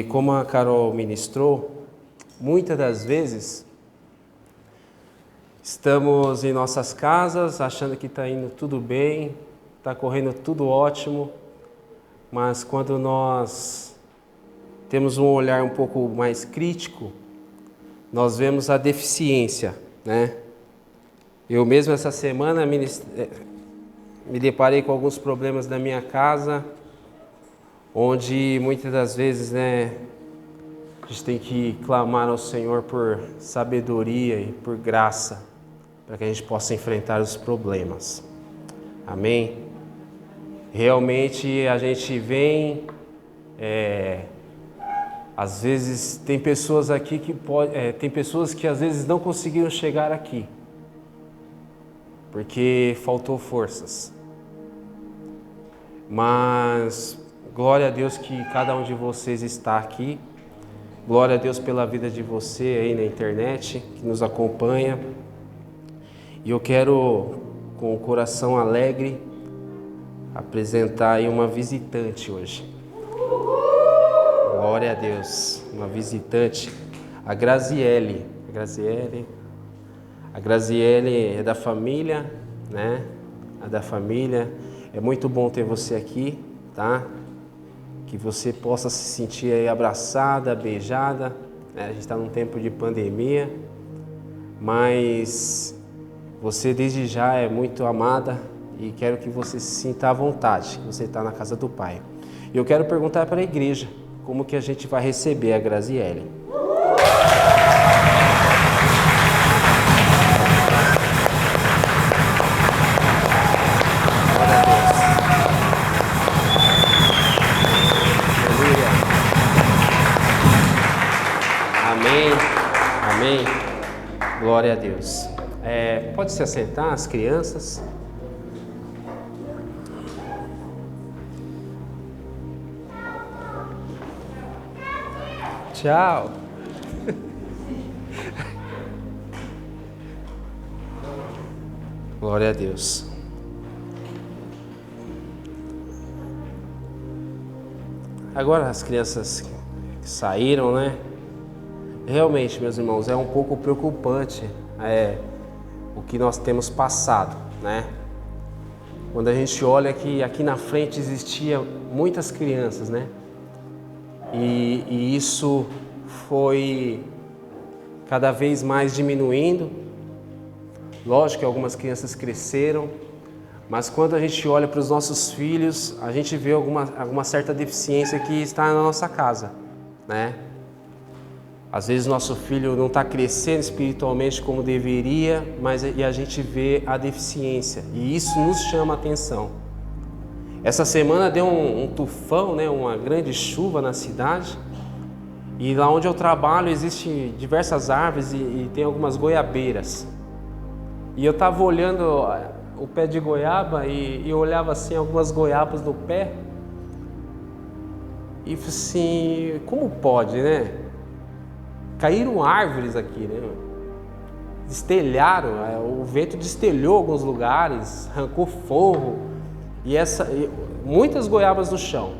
como a Carol ministrou, muitas das vezes estamos em nossas casas achando que está indo tudo bem, está correndo tudo ótimo, mas quando nós temos um olhar um pouco mais crítico, nós vemos a deficiência, né? Eu mesmo essa semana me deparei com alguns problemas na minha casa, onde muitas das vezes, né, a gente tem que clamar ao Senhor por sabedoria e por graça, para que a gente possa enfrentar os problemas. Amém? Realmente a gente vem, às vezes tem pessoas aqui tem pessoas que às vezes não conseguiram chegar aqui, porque faltou forças. Mas glória a Deus que cada um de vocês está aqui. Glória a Deus pela vida de você aí na internet, que nos acompanha. E eu quero, com o coração alegre, apresentar aí uma visitante hoje. Glória a Deus, uma visitante, a Graziele. A Graziele é da família, né? É da família. É muito bom ter você aqui, tá? Que você possa se sentir aí abraçada, beijada, né? A gente está num tempo de pandemia, mas você desde já é muito amada e quero que você se sinta à vontade, que você está na casa do Pai. E eu quero perguntar para a igreja, como que a gente vai receber a Graziele? Amém. Glória a Deus. Pode se assentar, as crianças. Tchau. Glória a Deus. Agora as crianças que saíram, né? Realmente, meus irmãos, é um pouco preocupante o que nós temos passado, né? Quando a gente olha que aqui na frente existia muitas crianças, né? E isso foi cada vez mais diminuindo. Lógico que algumas crianças cresceram, mas quando a gente olha para os nossos filhos, a gente vê alguma certa deficiência que está na nossa casa, né? Às vezes nosso filho não está crescendo espiritualmente como deveria, e a gente vê a deficiência, e isso nos chama a atenção. Essa semana deu um tufão, né, uma grande chuva na cidade, e lá onde eu trabalho existem diversas árvores e tem algumas goiabeiras. E eu estava olhando o pé de goiaba e olhava assim algumas goiabas no pé, e falei assim, como pode, né? Caíram árvores aqui, né? Destelharam, o vento destelhou alguns lugares, arrancou forro e muitas goiabas no chão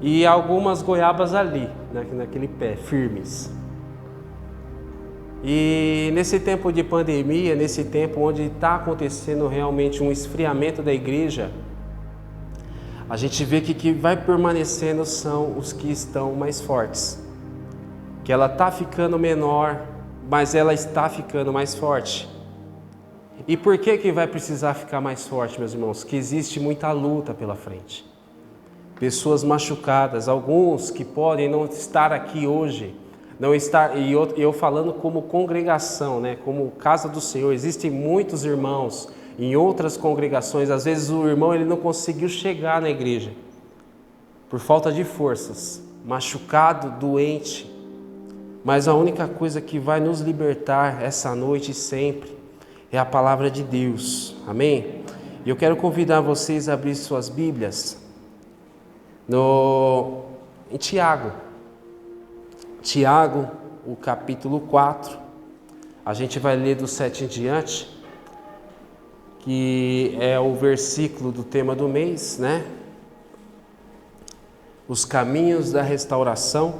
e algumas goiabas ali, naquele pé, firmes. E nesse tempo de pandemia, nesse tempo onde está acontecendo realmente um esfriamento da igreja, a gente vê que o que vai permanecendo são os que estão mais fortes. Que ela está ficando menor, mas ela está ficando mais forte. E por que vai precisar ficar mais forte, meus irmãos? Que existe muita luta pela frente. Pessoas machucadas, alguns que podem não estar aqui hoje, e eu falando como congregação, né? Como casa do Senhor, existem muitos irmãos em outras congregações, às vezes o irmão ele não conseguiu chegar na igreja, por falta de forças, machucado, doente. Mas a única coisa que vai nos libertar essa noite e sempre é a palavra de Deus. Amém? E eu quero convidar vocês a abrir suas Bíblias em Tiago. Tiago, o capítulo 4. A gente vai ler do 7 em diante, que é o versículo do tema do mês, né? Os caminhos da restauração.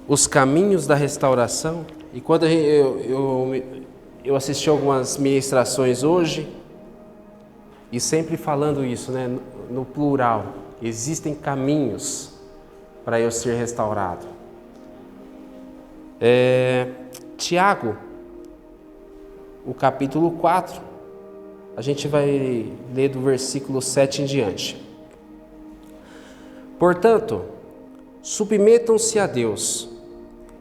Os caminhos da restauração. E quando eu assisti algumas ministrações hoje, e sempre falando isso, né, no plural, existem caminhos para eu ser restaurado. Tiago, o capítulo 4, a gente vai ler do versículo 7 em diante. Portanto, submetam-se a Deus,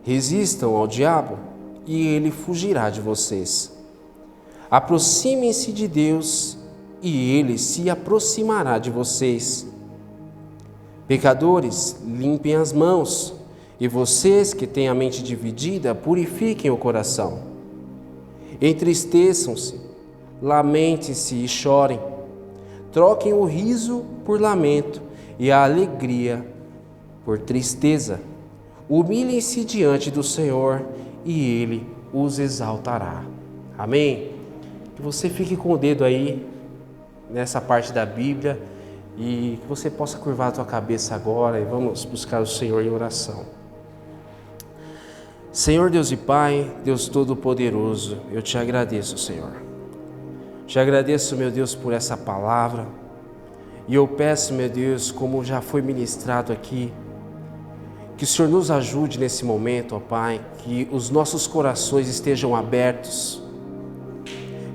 resistam ao diabo e ele fugirá de vocês. Aproximem-se de Deus e ele se aproximará de vocês. Pecadores, limpem as mãos, e vocês que têm a mente dividida, purifiquem o coração. Entristeçam-se, lamentem-se e chorem. Troquem o riso por lamento e a alegria por tristeza. Humilhem-se diante do Senhor e Ele os exaltará. Amém? Que você fique com o dedo aí nessa parte da Bíblia e que você possa curvar a tua cabeça agora e vamos buscar o Senhor em oração. Senhor Deus e Pai, Deus Todo-Poderoso, eu te agradeço, Senhor. Te agradeço, meu Deus, por essa palavra. E eu peço, meu Deus, como já foi ministrado aqui, que o Senhor nos ajude nesse momento, ó Pai, que os nossos corações estejam abertos,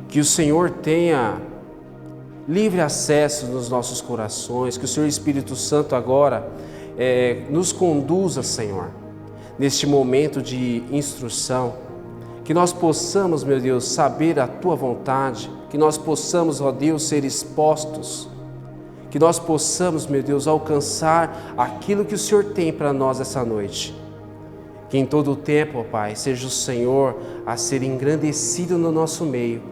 que o Senhor tenha livre acesso nos nossos corações, que o Senhor Espírito Santo agora nos conduza, Senhor, neste momento de instrução, que nós possamos, meu Deus, saber a Tua vontade, que nós possamos, ó Deus, ser expostos, que nós possamos, meu Deus, alcançar aquilo que o Senhor tem para nós essa noite. Que em todo o tempo, ó Pai, seja o Senhor a ser engrandecido no nosso meio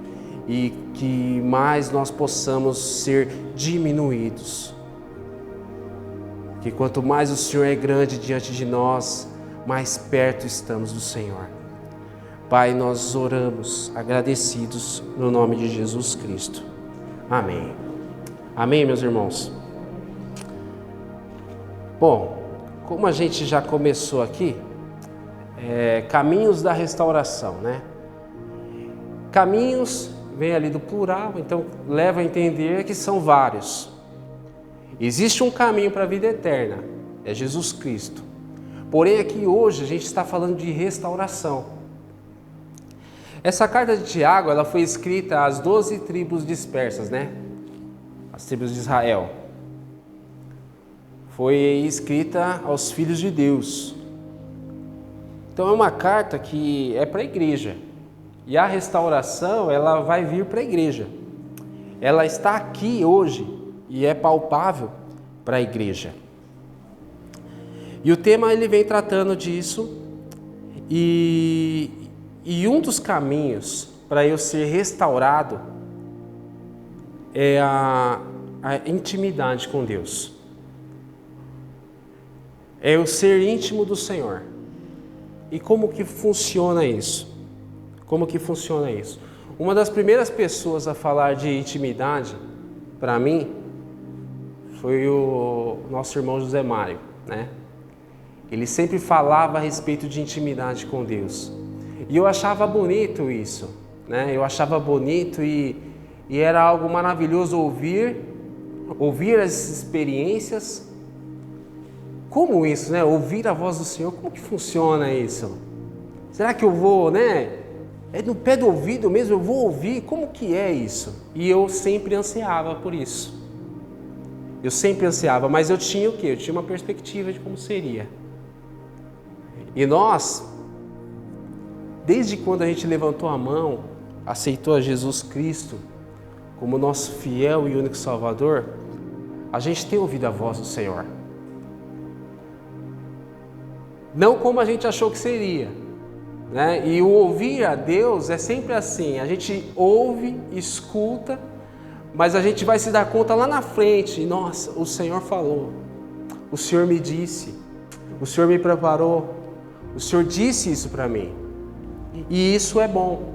e que mais nós possamos ser diminuídos. Que quanto mais o Senhor é grande diante de nós, mais perto estamos do Senhor. Pai, nós oramos agradecidos no nome de Jesus Cristo. Amém. Amém, meus irmãos? Bom, como a gente já começou aqui, caminhos da restauração, né? Caminhos vem ali do plural, então leva a entender que são vários. Existe um caminho para a vida eterna, é Jesus Cristo. Porém, aqui hoje a gente está falando de restauração. Essa carta de Tiago, ela foi escrita às 12 tribos dispersas, né? As tribos de Israel. Foi escrita aos filhos de Deus. Então é uma carta que é para a igreja. E a restauração, ela vai vir para a igreja. Ela está aqui hoje e é palpável para a igreja. E o tema ele vem tratando disso e um dos caminhos para eu ser restaurado é a intimidade com Deus. É eu ser íntimo do Senhor. E como que funciona isso? Como que funciona isso? Uma das primeiras pessoas a falar de intimidade, para mim, foi o nosso irmão José Mário, né? Ele sempre falava a respeito de intimidade com Deus. E eu achava bonito isso, né? Eu achava bonito e era algo maravilhoso ouvir as experiências. Como isso, né? Ouvir a voz do Senhor, como que funciona isso? Será que eu vou, né? É no pé do ouvido mesmo, eu vou ouvir, como que é isso? E eu sempre ansiava por isso. Eu sempre ansiava, mas eu tinha o quê? Eu tinha uma perspectiva de como seria. E nós, desde quando a gente levantou a mão, aceitou a Jesus Cristo como nosso fiel e único Salvador, a gente tem ouvido a voz do Senhor. Não como a gente achou que seria, né? E o ouvir a Deus é sempre assim, a gente ouve, escuta, mas a gente vai se dar conta lá na frente, nossa, o Senhor falou, o Senhor me disse, o Senhor me preparou, o Senhor disse isso para mim. E isso é bom.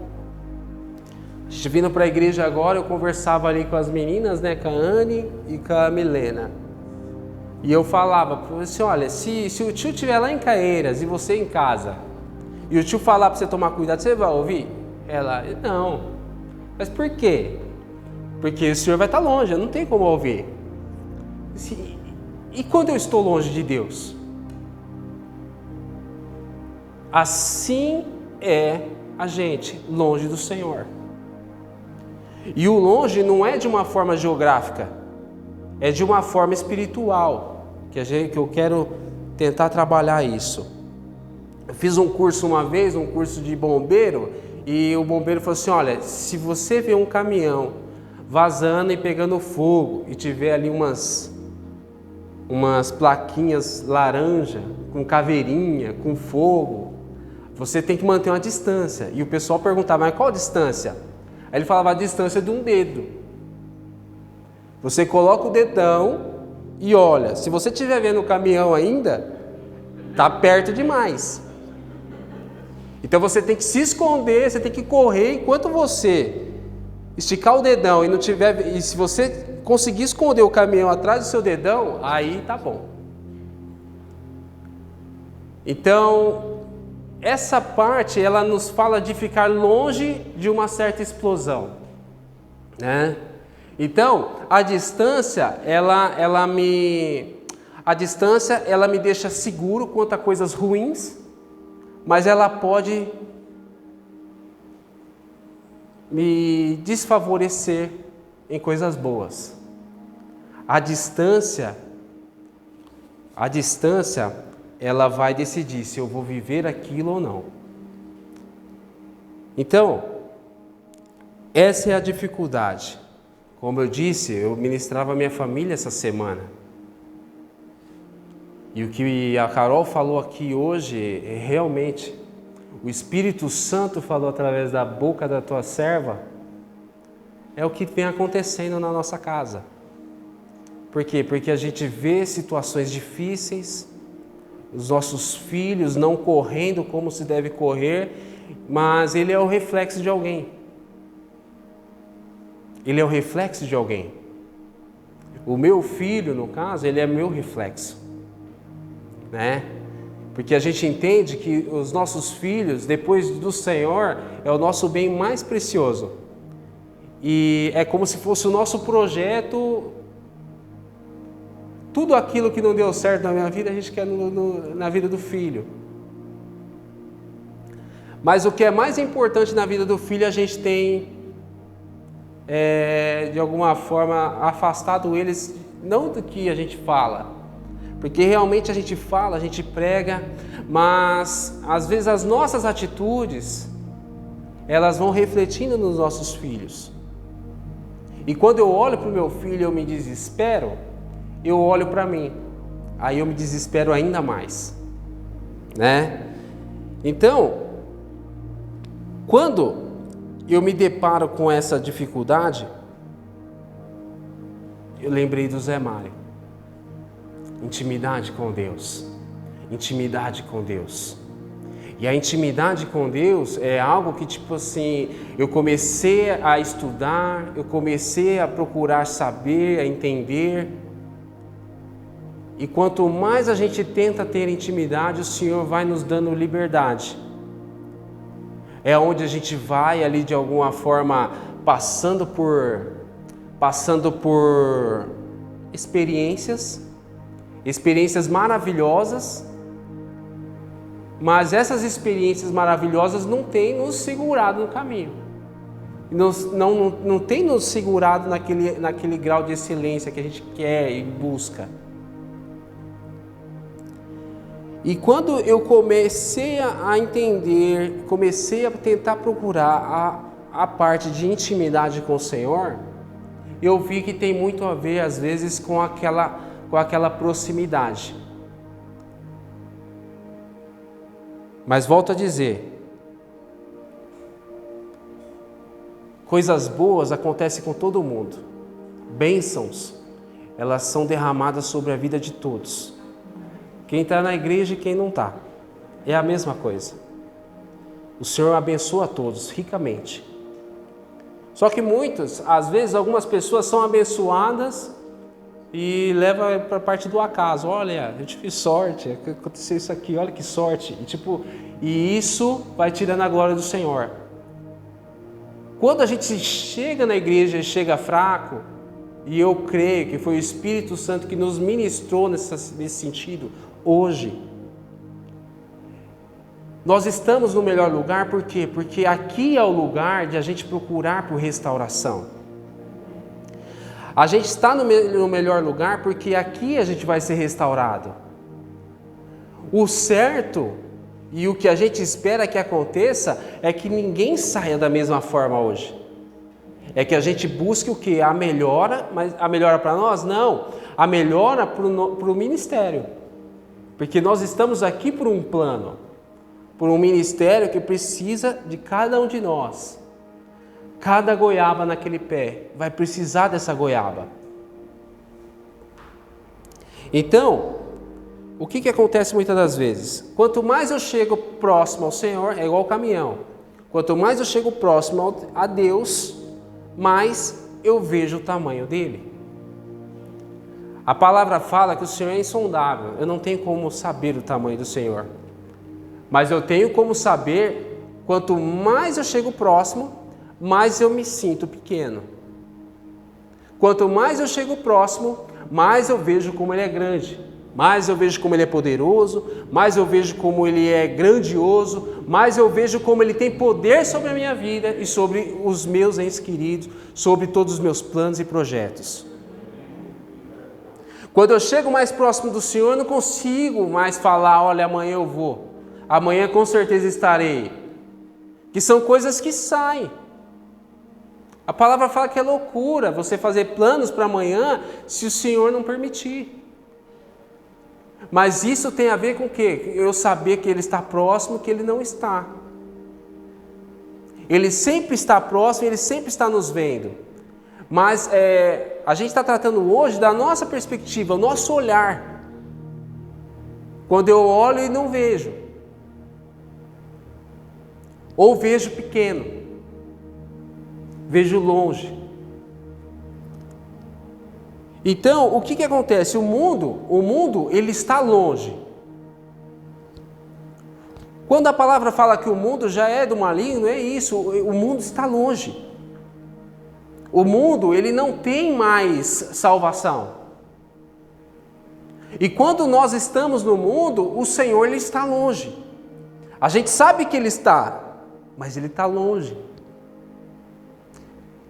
A gente vindo para a igreja agora, eu conversava ali com as meninas, né, com a Anne e com a Milena. E eu falava, assim, olha, se o tio estiver lá em Caeiras e você em casa, e o tio falar para você tomar cuidado, você vai ouvir? Ela, não. Mas por quê? Porque o senhor vai estar longe, eu não tenho como ouvir. E quando eu estou longe de Deus? Assim é a gente longe do Senhor. E o longe não é de uma forma geográfica, é de uma forma espiritual, que eu quero tentar trabalhar isso. Eu fiz um curso uma vez, um curso de bombeiro, e o bombeiro falou assim, olha, se você vê um caminhão vazando e pegando fogo, e tiver ali umas plaquinhas laranja, com caveirinha, com fogo, você tem que manter uma distância. E o pessoal perguntava, mas qual a distância? Aí ele falava a distância de um dedo. Você coloca o dedão e olha, se você estiver vendo o caminhão ainda, está perto demais. Então você tem que se esconder, você tem que correr. Enquanto você esticar o dedão e se você conseguir esconder o caminhão atrás do seu dedão, aí tá bom. Então, essa parte, ela nos fala de ficar longe de uma certa explosão, né? Então, a distância, ela me deixa seguro quanto a coisas ruins, mas ela pode me desfavorecer em coisas boas. A distância, ela vai decidir se eu vou viver aquilo ou não. Então, essa é a dificuldade. Como eu disse, eu ministrava a minha família essa semana. E o que a Carol falou aqui hoje, realmente, o Espírito Santo falou através da boca da tua serva, é o que vem acontecendo na nossa casa. Por quê? Porque a gente vê situações difíceis, os nossos filhos não correndo como se deve correr, mas ele é o reflexo de alguém. Ele é o reflexo de alguém. O meu filho, no caso, ele é meu reflexo, né? Porque a gente entende que os nossos filhos, depois do Senhor, é o nosso bem mais precioso. E é como se fosse o nosso projeto. Tudo aquilo que não deu certo na minha vida, a gente quer na vida do filho. Mas o que é mais importante na vida do filho, a gente tem, de alguma forma, afastado eles, não do que a gente fala. Porque realmente a gente fala, a gente prega, mas às vezes as nossas atitudes, elas vão refletindo nos nossos filhos. E quando eu olho para o meu filho e eu me desespero, eu olho para mim, aí eu me desespero ainda mais, né? Então, quando eu me deparo com essa dificuldade, eu lembrei do Zé Mário. Intimidade com Deus, intimidade com Deus. E a intimidade com Deus é algo que, tipo assim, eu comecei a estudar, eu comecei a procurar saber, a entender. E quanto mais a gente tenta ter intimidade, o Senhor vai nos dando liberdade. É onde a gente vai ali de alguma forma passando por experiências maravilhosas, mas essas experiências maravilhosas não têm nos segurado no caminho. Não tem nos segurado naquele grau de excelência que a gente quer e busca. E quando eu comecei a entender, comecei a tentar procurar a parte de intimidade com o Senhor, eu vi que tem muito a ver, às vezes, com aquela proximidade. Mas volto a dizer, coisas boas acontecem com todo mundo. Bênçãos, elas são derramadas sobre a vida de todos. Quem está na igreja e quem não está. É a mesma coisa. O Senhor abençoa a todos ricamente. Só que às vezes, algumas pessoas são abençoadas e levam para a parte do acaso. Olha, eu tive sorte, aconteceu isso aqui, olha que sorte. E isso vai tirando a glória do Senhor. Quando a gente chega na igreja e chega fraco, e eu creio que foi o Espírito Santo que nos ministrou nesse sentido, hoje, nós estamos no melhor lugar, por quê? Porque aqui é o lugar de a gente procurar por restauração. A gente está no melhor lugar porque aqui a gente vai ser restaurado. O certo e o que a gente espera que aconteça é que ninguém saia da mesma forma hoje. É que a gente busque o quê? A melhora, mas a melhora para nós? Não, a melhora para o ministério. Porque nós estamos aqui por um plano, por um ministério que precisa de cada um de nós. Cada goiaba naquele pé vai precisar dessa goiaba. Então, o que acontece muitas das vezes? Quanto mais eu chego próximo ao Senhor, é igual o caminhão. Quanto mais eu chego próximo a Deus, mais eu vejo o tamanho dele. A palavra fala que o Senhor é insondável. Eu não tenho como saber o tamanho do Senhor. Mas eu tenho como saber, quanto mais eu chego próximo, mais eu me sinto pequeno. Quanto mais eu chego próximo, mais eu vejo como Ele é grande. Mais eu vejo como Ele é poderoso, mais eu vejo como Ele é grandioso, mais eu vejo como Ele tem poder sobre a minha vida e sobre os meus entes queridos, sobre todos os meus planos e projetos. Quando eu chego mais próximo do Senhor, eu não consigo mais falar, olha, amanhã eu vou, amanhã com certeza estarei. Que são coisas que saem. A palavra fala que é loucura você fazer planos para amanhã se o Senhor não permitir. Mas isso tem a ver com o quê? Eu saber que Ele está próximo, que Ele não está. Ele sempre está próximo, Ele sempre está nos vendo. Mas a gente está tratando hoje da nossa perspectiva, o nosso olhar. Quando eu olho e não vejo. Ou vejo pequeno. Vejo longe. Então, o que acontece? O mundo, ele está longe. Quando a palavra fala que o mundo já é do maligno, é isso, o mundo está longe. O mundo, ele não tem mais salvação. E quando nós estamos no mundo, o Senhor, ele está longe. A gente sabe que Ele está, mas Ele está longe.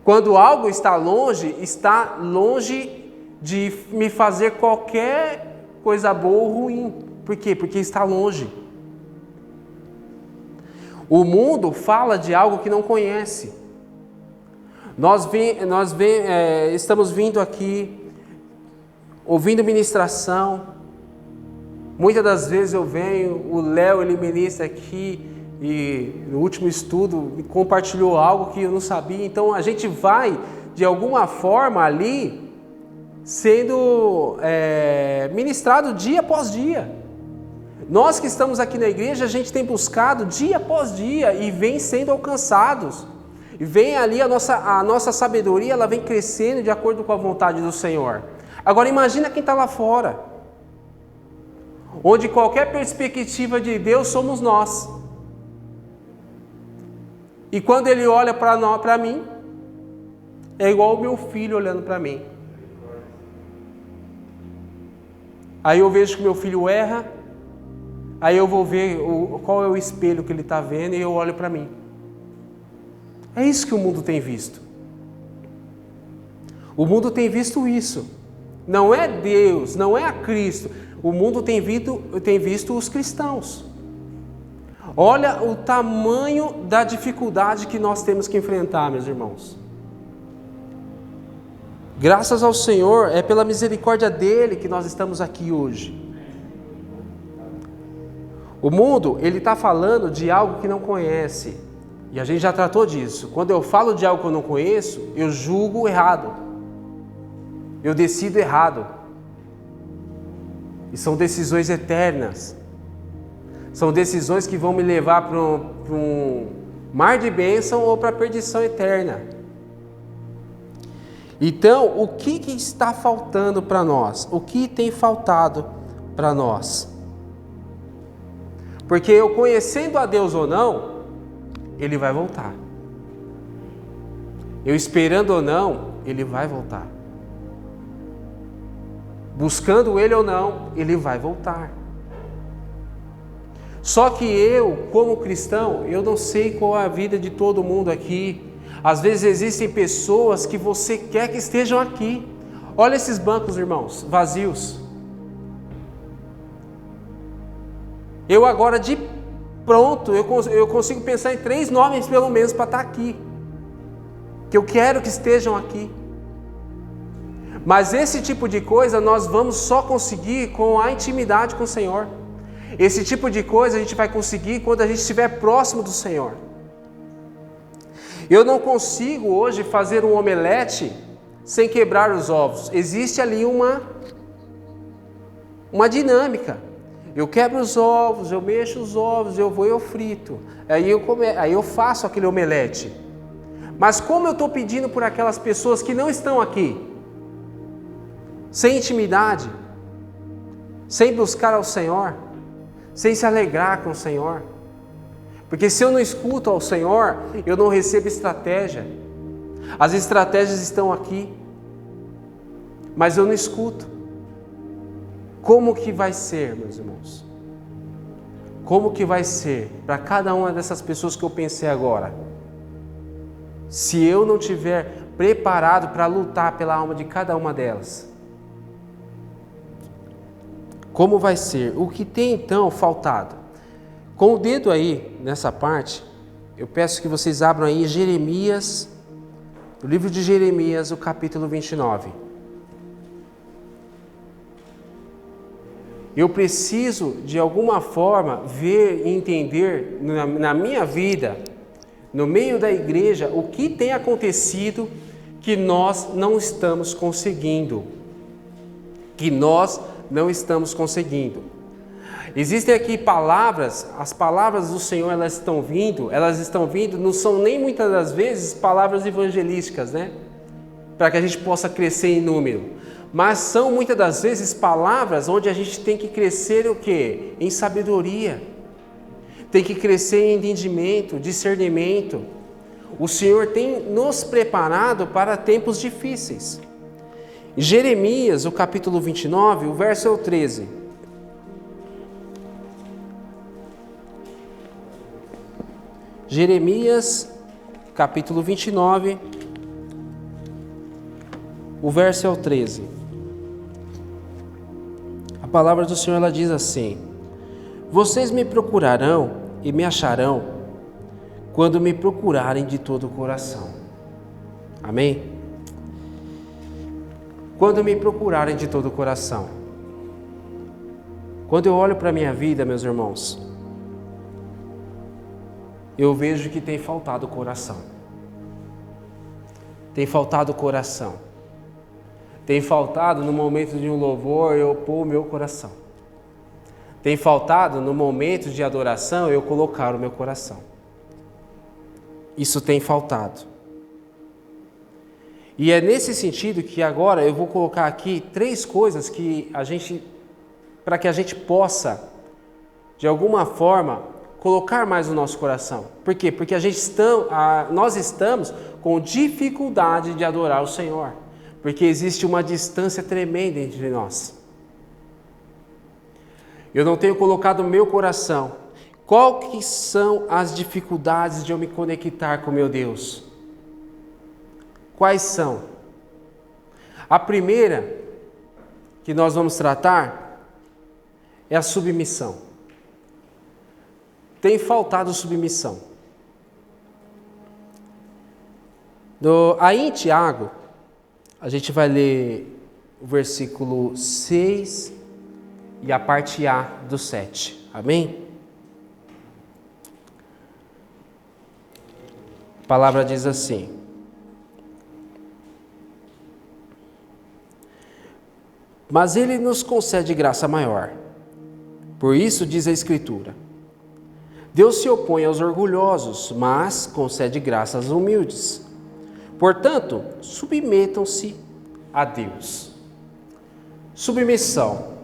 Quando algo está longe de me fazer qualquer coisa boa ou ruim. Por quê? Porque está longe. O mundo fala de algo que não conhece. Estamos vindo aqui, ouvindo ministração. Muitas das vezes eu venho, o Léo, ele ministra aqui, e no último estudo compartilhou algo que eu não sabia. Então a gente vai, de alguma forma ali, sendo ministrado dia após dia. Nós que estamos aqui na igreja, a gente tem buscado dia após dia e vem sendo alcançados. E vem ali a nossa sabedoria, ela vem crescendo de acordo com a vontade do Senhor. Agora imagina quem está lá fora, onde qualquer perspectiva de Deus somos nós. E quando Ele olha para mim, é igual o meu filho olhando para mim. Aí eu vejo que meu filho erra, aí eu vou ver qual é o espelho que ele está vendo e eu olho para mim. É isso que o mundo tem visto. O mundo tem visto isso. Não é Deus, não é a Cristo. O mundo tem visto os cristãos. Olha o tamanho da dificuldade que nós temos que enfrentar, meus irmãos. Graças ao Senhor, é pela misericórdia dEle que nós estamos aqui hoje. O mundo, ele está falando de algo que não conhece. E a gente já tratou disso. Quando eu falo de algo que eu não conheço, eu julgo errado. Eu decido errado. E são decisões eternas. São decisões que vão me levar para um mar de bênção ou para a perdição eterna. Então, o que está faltando para nós? O que tem faltado para nós? Porque eu conhecendo a Deus ou não, Ele vai voltar. Eu esperando ou não, Ele vai voltar. Buscando Ele ou não, Ele vai voltar. Só que eu, como cristão, eu não sei qual é a vida de todo mundo aqui. Às vezes existem pessoas que você quer que estejam aqui. Olha esses bancos, irmãos, vazios. Eu agora de pronto, eu consigo pensar em 3 nomes pelo menos para estar aqui. Que eu quero que estejam aqui. Mas esse tipo de coisa nós vamos só conseguir com a intimidade com o Senhor. Esse tipo de coisa a gente vai conseguir quando a gente estiver próximo do Senhor. Eu não consigo hoje fazer um omelete sem quebrar os ovos. Existe ali uma dinâmica. Eu quebro os ovos, eu mexo os ovos, eu vou e eu frito. Aí eu faço aquele omelete. Mas como eu estou pedindo por aquelas pessoas que não estão aqui, sem intimidade, sem buscar ao Senhor, sem se alegrar com o Senhor. Porque se eu não escuto ao Senhor, eu não recebo estratégia. As estratégias estão aqui, mas eu não escuto. Como que vai ser, meus irmãos? Como que vai ser para cada uma dessas pessoas que eu pensei agora? Se eu não tiver preparado para lutar pela alma de cada uma delas. Como vai ser? O que tem então faltado? Com o dedo aí nessa parte, eu peço que vocês abram aí Jeremias, o livro de Jeremias, o capítulo 29. Eu preciso de alguma forma ver e entender na minha vida, no meio da igreja, o que tem acontecido que nós não estamos conseguindo. Existem aqui palavras, as palavras do Senhor, elas estão vindo, não são nem muitas das vezes palavras evangelísticas, né? Para que a gente possa crescer em número. Mas são muitas das vezes palavras onde a gente tem que crescer o quê? Em sabedoria. Tem que crescer em entendimento, discernimento. O Senhor tem nos preparado para tempos difíceis. Jeremias, o capítulo 29, o verso é o 13. Jeremias, capítulo 29, o verso é o 13. A palavra do Senhor, ela diz assim: vocês me procurarão e me acharão quando me procurarem de todo o coração. Amém? Quando me procurarem de todo o coração. Quando eu olho para a minha vida, meus irmãos, eu vejo que tem faltado coração. Tem faltado coração. Tem faltado no momento de um louvor eu pôr o meu coração. Tem faltado no momento de adoração eu colocar o meu coração. Isso tem faltado. E é nesse sentido que agora eu vou colocar aqui 3 coisas para que a gente possa, de alguma forma, colocar mais no nosso coração. Por quê? Porque nós estamos com dificuldade de adorar o Senhor. Porque existe uma distância tremenda entre nós. Eu não tenho colocado o meu coração. Qual que são as dificuldades de eu me conectar com meu Deus? Quais são? A primeira que nós vamos tratar é a submissão. Tem faltado submissão. Aí em Tiago, a gente vai ler o versículo 6 e a parte A do 7. Amém? A palavra diz assim: mas Ele nos concede graça maior. Por isso diz a Escritura: Deus se opõe aos orgulhosos, mas concede graça aos humildes. Portanto, submetam-se a Deus. Submissão.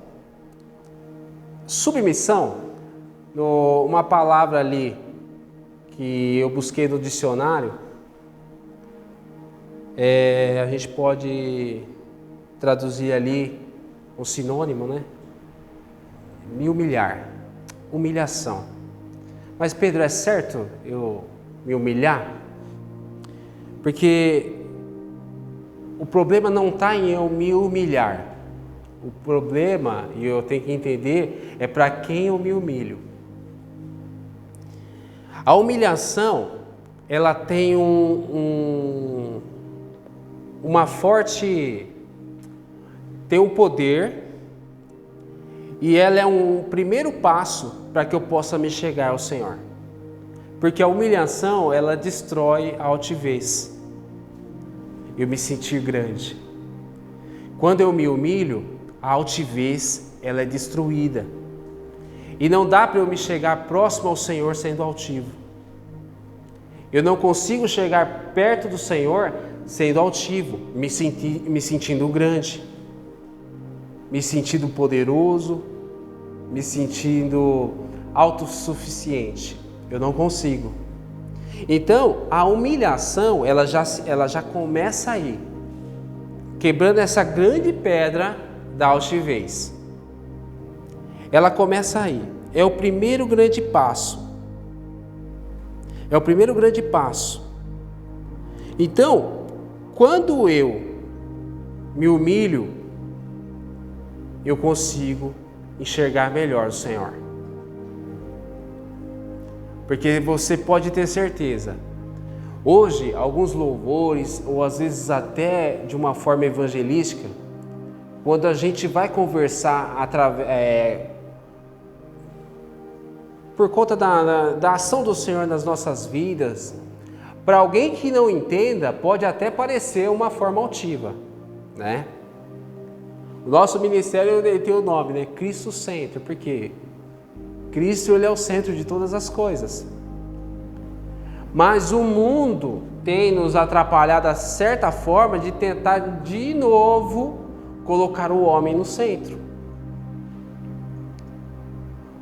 Submissão, uma palavra ali que eu busquei no dicionário, a gente pode traduzir ali um sinônimo, né? Me humilhar, humilhação. Mas Pedro, é certo eu me humilhar? Porque o problema não está em eu me humilhar. O problema, e eu tenho que entender, é para quem eu me humilho. A humilhação, ela tem uma forte, tem um poder, e ela é um primeiro passo para que eu possa me chegar ao Senhor. Porque a humilhação, ela destrói a altivez. Eu me sentir grande. Quando eu me humilho, a altivez, ela é destruída. E não dá para eu me chegar próximo ao Senhor sendo altivo. Eu não consigo chegar perto do Senhor sendo altivo, me sentindo grande, me sentindo poderoso, me sentindo autossuficiente. Eu não consigo. Então, a humilhação, ela já começa aí, quebrando essa grande pedra da altivez. Ela começa aí. É o primeiro grande passo. É o primeiro grande passo. Então, quando eu me humilho, eu consigo enxergar melhor o Senhor. Porque você pode ter certeza, hoje, alguns louvores, ou às vezes até de uma forma evangelística, quando a gente vai conversar por conta da ação do Senhor nas nossas vidas, para alguém que não entenda, pode até parecer uma forma altiva, né? O nosso ministério tem o nome, né? Cristo Centro, porque Cristo, ele é o centro de todas as coisas. Mas o mundo tem nos atrapalhado, de certa forma, de tentar de novo colocar o homem no centro.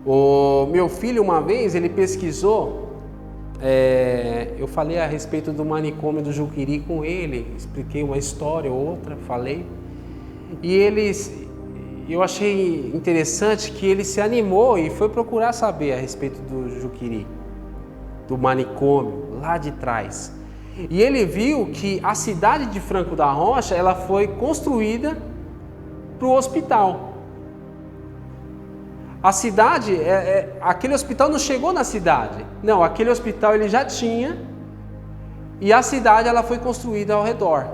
O meu filho, uma vez, ele pesquisou, eu falei a respeito do manicômio do Juqueri com ele, expliquei uma história ou outra, falei, e eu achei interessante que ele se animou e foi procurar saber a respeito do Juqueri, do manicômio, lá de trás. E ele viu que a cidade de Franco da Rocha, ela foi construída para o hospital. A cidade, aquele hospital não chegou na cidade. Não, aquele hospital ele já tinha, e a cidade ela foi construída ao redor.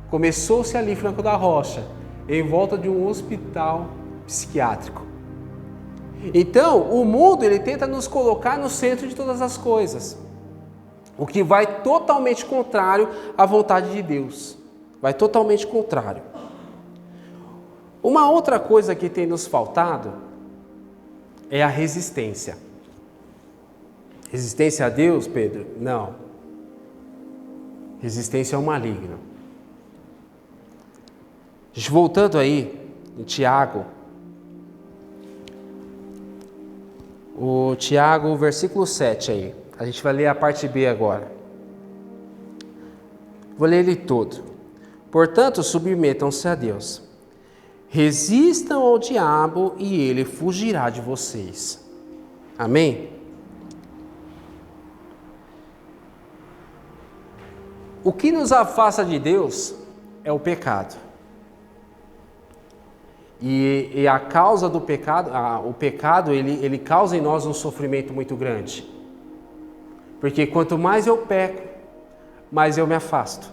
Começou-se ali Franco da Rocha, em volta de um hospital psiquiátrico. Então, o mundo ele tenta nos colocar no centro de todas as coisas, o que vai totalmente contrário à vontade de Deus. Vai totalmente contrário. Uma outra coisa que tem nos faltado é a resistência. Resistência a Deus, Pedro? Não. Resistência ao maligno. A gente voltando aí em Tiago. O Tiago, versículo 7 aí. A gente vai ler a parte B agora. Vou ler ele todo. Portanto, submetam-se a Deus. Resistam ao diabo e ele fugirá de vocês. Amém? O que nos afasta de Deus é o pecado. E a causa do pecado, o pecado, ele causa em nós um sofrimento muito grande. Porque quanto mais eu peco, mais eu me afasto.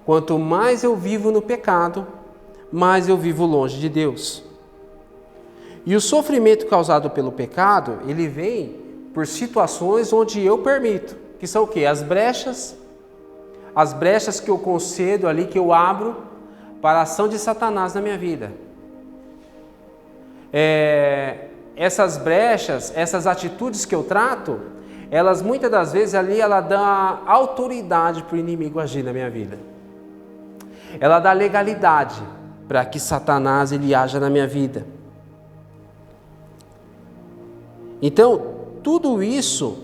Quanto mais eu vivo no pecado, mais eu vivo longe de Deus. E o sofrimento causado pelo pecado, ele vem por situações onde eu permito, que são o quê? As brechas que eu concedo ali, que eu abro para a ação de Satanás na minha vida. Essas brechas, essas atitudes que eu trato, elas muitas das vezes ali ela dá autoridade para o inimigo agir na minha vida. Ela dá legalidade para que Satanás ele haja na minha vida. Então, tudo isso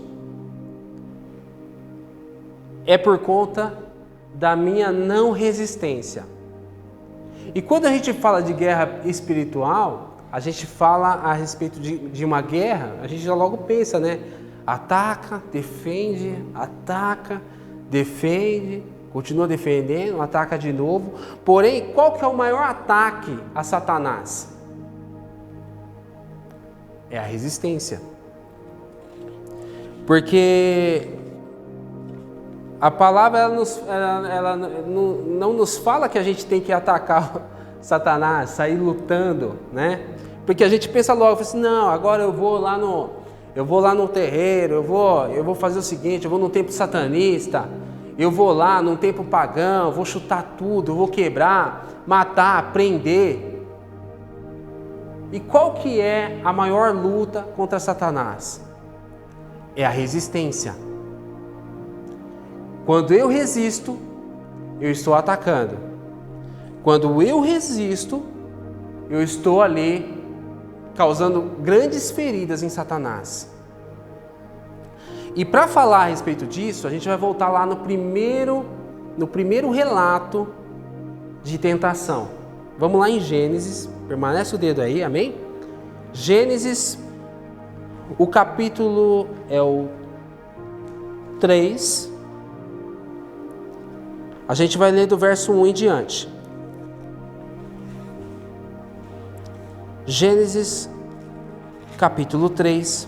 é por conta da minha não resistência. E quando a gente fala de guerra espiritual, a gente fala a respeito de uma guerra, a gente já logo pensa, né? Ataca, defende, continua defendendo, ataca de novo. Porém, qual que é o maior ataque a Satanás? É a resistência. Porque a palavra ela não nos fala que a gente tem que atacar Satanás, sair lutando, né? Porque a gente pensa logo, assim, não, agora eu vou lá no terreiro, eu vou fazer o seguinte, eu vou no templo satanista, eu vou lá num templo pagão, vou chutar tudo, eu vou quebrar, matar, prender. E qual que é a maior luta contra Satanás? É a resistência. Quando eu resisto, eu estou atacando. Quando eu resisto, eu estou ali causando grandes feridas em Satanás. E para falar a respeito disso, a gente vai voltar lá no primeiro relato de tentação. Vamos lá em Gênesis, permanece o dedo aí, amém? Gênesis, o capítulo é o 3. A gente vai ler do verso 1 em diante. Gênesis, capítulo 3,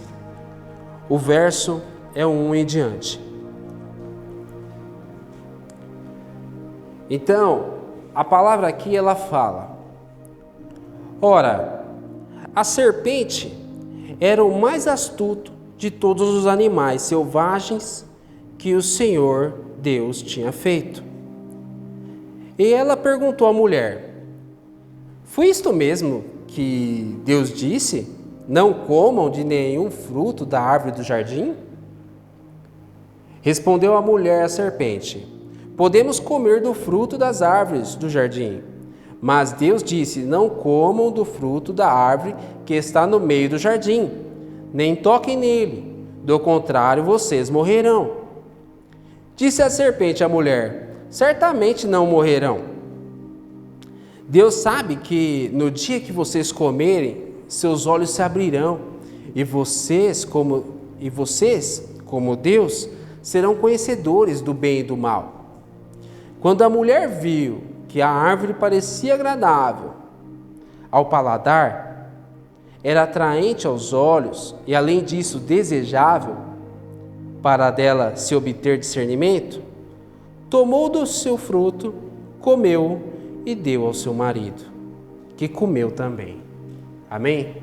o verso é 1 em diante. Então, a palavra aqui ela fala: ora, a serpente era o mais astuto de todos os animais selvagens que o Senhor Deus tinha feito. E ela perguntou à mulher: foi isto mesmo que Deus disse? Não comam de nenhum fruto da árvore do jardim? Respondeu a mulher à serpente: podemos comer do fruto das árvores do jardim. Mas Deus disse: não comam do fruto da árvore que está no meio do jardim, nem toquem nele, do contrário vocês morrerão. Disse a serpente à mulher: certamente não morrerão. Deus sabe que no dia que vocês comerem, seus olhos se abrirão, e vocês, como Deus, serão conhecedores do bem e do mal. Quando a mulher viu que a árvore parecia agradável ao paladar, era atraente aos olhos e, além disso, desejável para dela se obter discernimento, tomou do seu fruto, comeu e deu ao seu marido, que comeu também. Amém?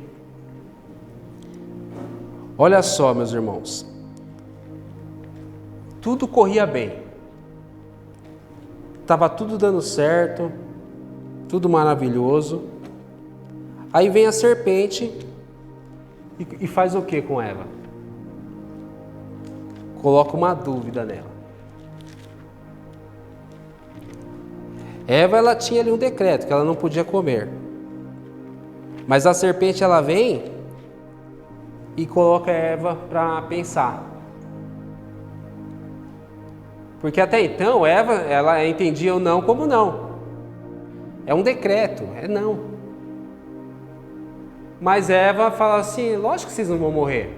Olha só, meus irmãos, tudo corria bem, estava tudo dando certo, tudo maravilhoso. Aí vem a serpente e faz o que com ela? Coloca uma dúvida nela. Eva, ela tinha ali um decreto que ela não podia comer. Mas a serpente, ela vem e coloca Eva para pensar. Porque até então, Eva, ela entendia o não como não. É um decreto, é não. Mas Eva fala assim: lógico que vocês não vão morrer.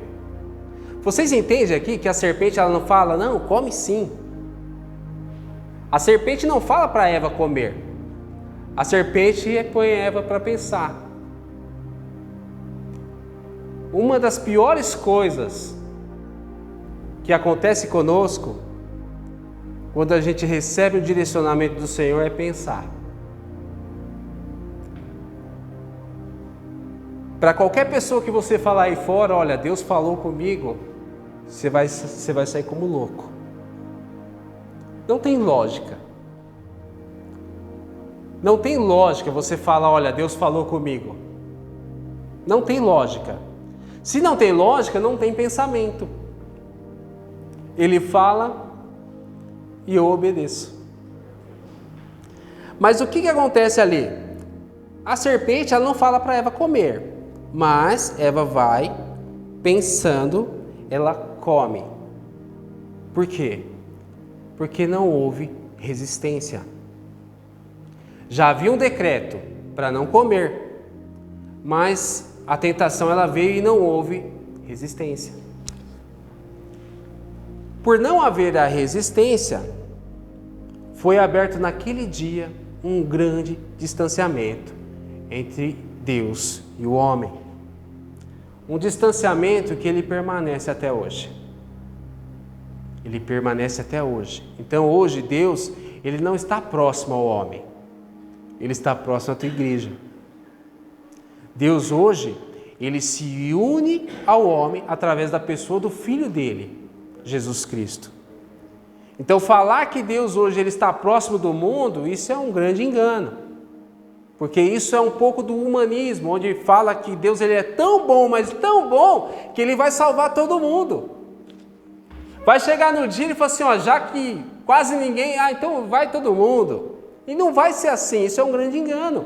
Vocês entendem aqui que a serpente, ela não fala, não, come sim. A serpente não fala para Eva comer. A serpente põe Eva para pensar. Uma das piores coisas que acontece conosco, quando a gente recebe o direcionamento do Senhor, é pensar. Para qualquer pessoa que você falar aí fora, olha, Deus falou comigo, você vai sair como louco. Não tem lógica. Não tem lógica você falar, olha, Deus falou comigo. Não tem lógica. Se não tem lógica, não tem pensamento. Ele fala e eu obedeço. Mas o que acontece ali? A serpente, ela não fala para Eva comer, mas Eva vai pensando, ela come. Por quê? Porque não houve resistência. Já havia um decreto para não comer, mas a tentação ela veio e não houve resistência. Por não haver a resistência, foi aberto naquele dia um grande distanciamento entre Deus e o homem. Um distanciamento que ele permanece até hoje. Ele permanece até hoje. Então hoje Deus, ele não está próximo ao homem. Ele está próximo à tua igreja. Deus hoje, ele se une ao homem através da pessoa do Filho dele, Jesus Cristo. Então falar que Deus hoje ele está próximo do mundo, isso é um grande engano. Porque isso é um pouco do humanismo, onde fala que Deus ele é tão bom, mas tão bom, que ele vai salvar todo mundo. Vai chegar no dia e falar assim, ó, já que quase ninguém, então vai todo mundo. E não vai ser assim, isso é um grande engano.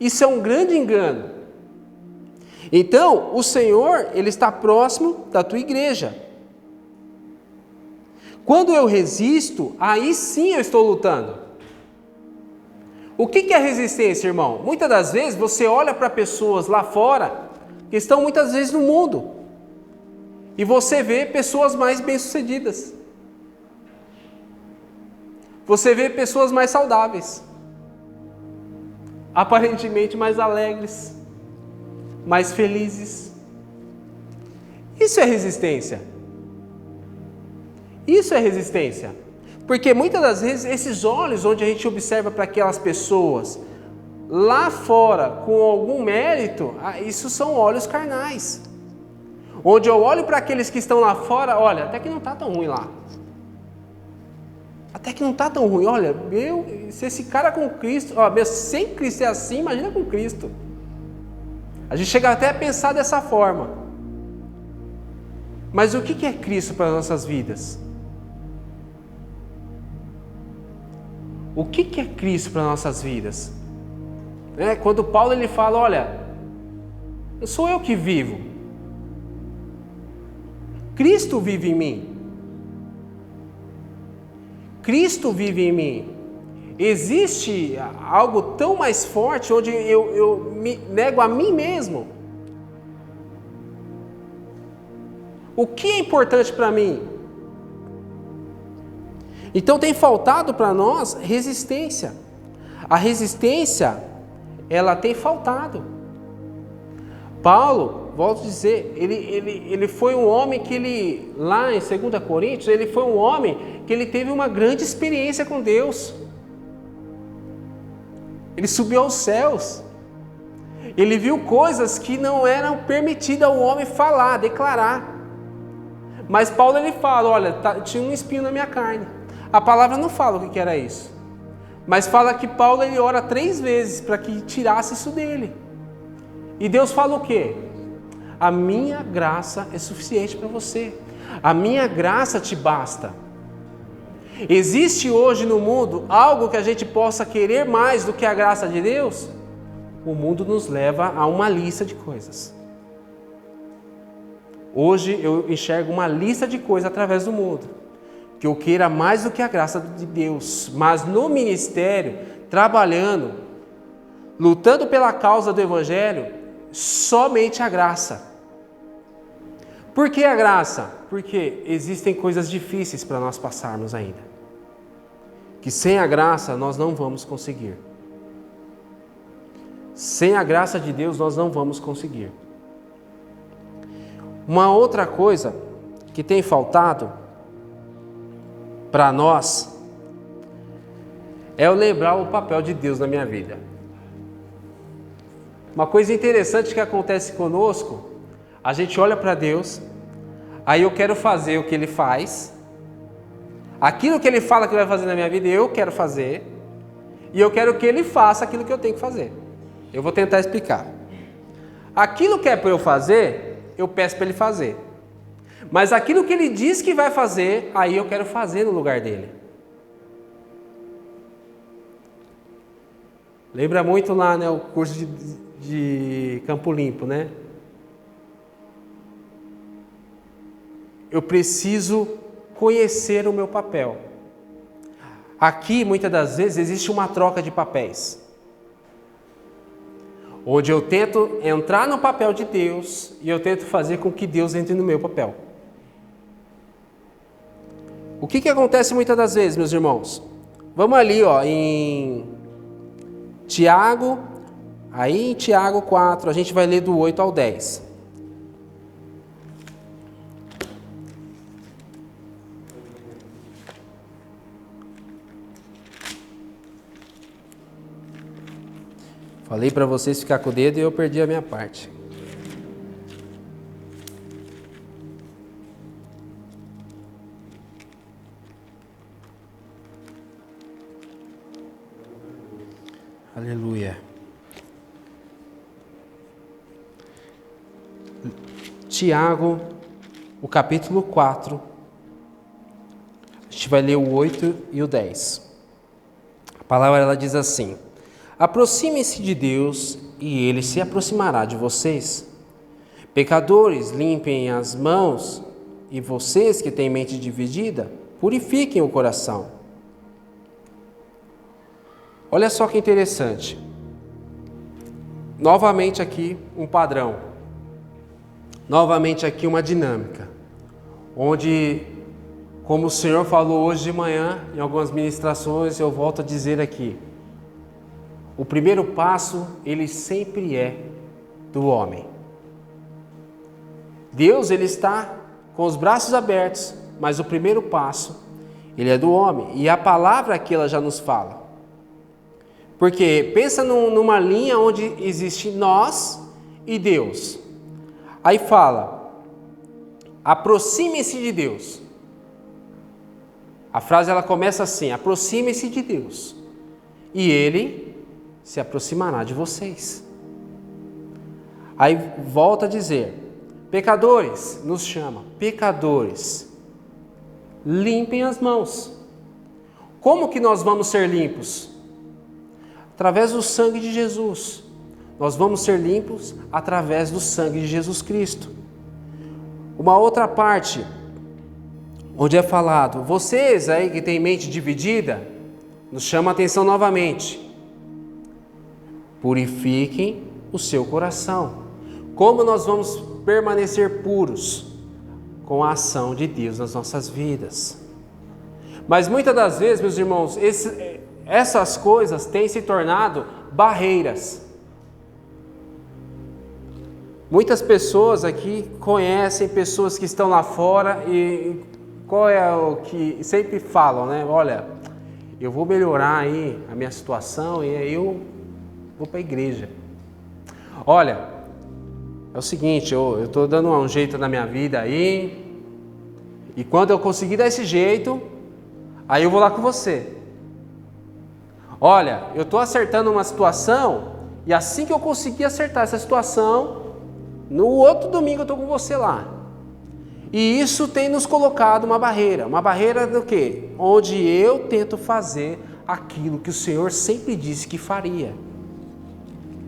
Isso é um grande engano. Então, o Senhor, ele está próximo da tua igreja. Quando eu resisto, aí sim eu estou lutando. O que é resistência, irmão? Muitas das vezes você olha para pessoas lá fora, que estão muitas vezes no mundo, e você vê pessoas mais bem-sucedidas. Você vê pessoas mais saudáveis, aparentemente mais alegres, mais felizes. Isso é resistência. Isso é resistência. Porque muitas das vezes esses olhos onde a gente observa para aquelas pessoas lá fora com algum mérito, isso são olhos carnais. Onde eu olho para aqueles que estão lá fora, olha, até que não está tão ruim lá. Até que não está tão ruim. Olha, se esse cara com Cristo, sem Cristo é assim, imagina com Cristo. A gente chega até a pensar dessa forma. Mas o que é Cristo para as nossas vidas? O que é Cristo para as nossas vidas? Quando Paulo ele fala, olha, não sou eu que vivo. Cristo vive em mim. Cristo vive em mim. Existe algo tão mais forte onde eu me nego a mim mesmo. O que é importante para mim? Então tem faltado para nós resistência. A resistência, ela tem faltado. Paulo, volto a dizer, ele foi um homem que lá em 2 Coríntios, ele foi um homem que ele teve uma grande experiência com Deus. Ele subiu aos céus. Ele viu coisas que não eram permitidas ao homem falar, declarar. Mas Paulo ele fala, olha, tinha um espinho na minha carne. A palavra não fala o que era isso. Mas fala que Paulo ele ora 3 vezes para que tirasse isso dele. E Deus fala o quê? A minha graça é suficiente para você. A minha graça te basta. Existe hoje no mundo algo que a gente possa querer mais do que a graça de Deus? O mundo nos leva a uma lista de coisas. Hoje eu enxergo uma lista de coisas através do mundo, que eu queira mais do que a graça de Deus. Mas no ministério, trabalhando, lutando pela causa do Evangelho, somente a graça. Por que a graça? Porque existem coisas difíceis para nós passarmos ainda, que sem a graça nós não vamos conseguir. Sem a graça de Deus nós não vamos conseguir. Uma outra coisa que tem faltado para nós é eu lembrar o papel de Deus na minha vida. Uma coisa interessante que acontece conosco, a gente olha para Deus, aí eu quero fazer o que Ele faz, aquilo que Ele fala que vai fazer na minha vida, eu quero fazer, e eu quero que Ele faça aquilo que eu tenho que fazer. Eu vou tentar explicar. Aquilo que é para eu fazer, eu peço para Ele fazer. Mas aquilo que ele diz que vai fazer, aí eu quero fazer no lugar dele. Lembra muito lá, né, o curso de Campo Limpo, né? Eu preciso conhecer o meu papel. Aqui, muitas das vezes, existe uma troca de papéis. Onde eu tento entrar no papel de Deus e eu tento fazer com que Deus entre no meu papel. O que acontece muitas das vezes, meus irmãos? Vamos ali, ó, em Tiago, aí em Tiago 4, a gente vai ler do 8 ao 10. Falei para vocês ficar com o dedo e eu perdi a minha parte. Aleluia. Tiago, o capítulo 4. A gente vai ler o 8 e o 10. A palavra ela diz assim: aproxime-se de Deus e Ele se aproximará de vocês. Pecadores, limpem as mãos, e vocês que têm mente dividida, purifiquem o coração. Olha só que interessante. Novamente aqui um padrão. Novamente aqui uma dinâmica. Onde, como o Senhor falou hoje de manhã, em algumas ministrações, eu volto a dizer aqui. O primeiro passo, ele sempre é do homem. Deus, ele está com os braços abertos, mas o primeiro passo, ele é do homem. E a palavra aqui, ela já nos fala. Porque pensa numa linha onde existe nós e Deus. Aí fala, aproxime-se de Deus. A frase, ela começa assim, aproxime-se de Deus. E Ele se aproximará de vocês. Aí volta a dizer, pecadores, nos chama, pecadores, limpem as mãos. Como que nós vamos ser limpos? Através do sangue de Jesus. Nós vamos ser limpos através do sangue de Jesus Cristo. Uma outra parte, onde é falado, vocês aí que têm mente dividida, nos chama a atenção novamente. Purifiquem o seu coração. Como nós vamos permanecer puros? Com a ação de Deus nas nossas vidas. Mas muitas das vezes, meus irmãos, essas coisas têm se tornado barreiras. Muitas pessoas aqui conhecem pessoas que estão lá fora e qual é o que sempre falam, né? Olha, eu vou melhorar aí a minha situação e aí eu vou para a igreja. Olha, é o seguinte, eu estou dando um jeito na minha vida aí e quando eu conseguir dar esse jeito, aí eu vou lá com você. Olha, eu estou acertando uma situação e assim que eu conseguir acertar essa situação, no outro domingo eu estou com você lá. E isso tem nos colocado uma barreira do quê? Onde eu tento fazer aquilo que o Senhor sempre disse que faria.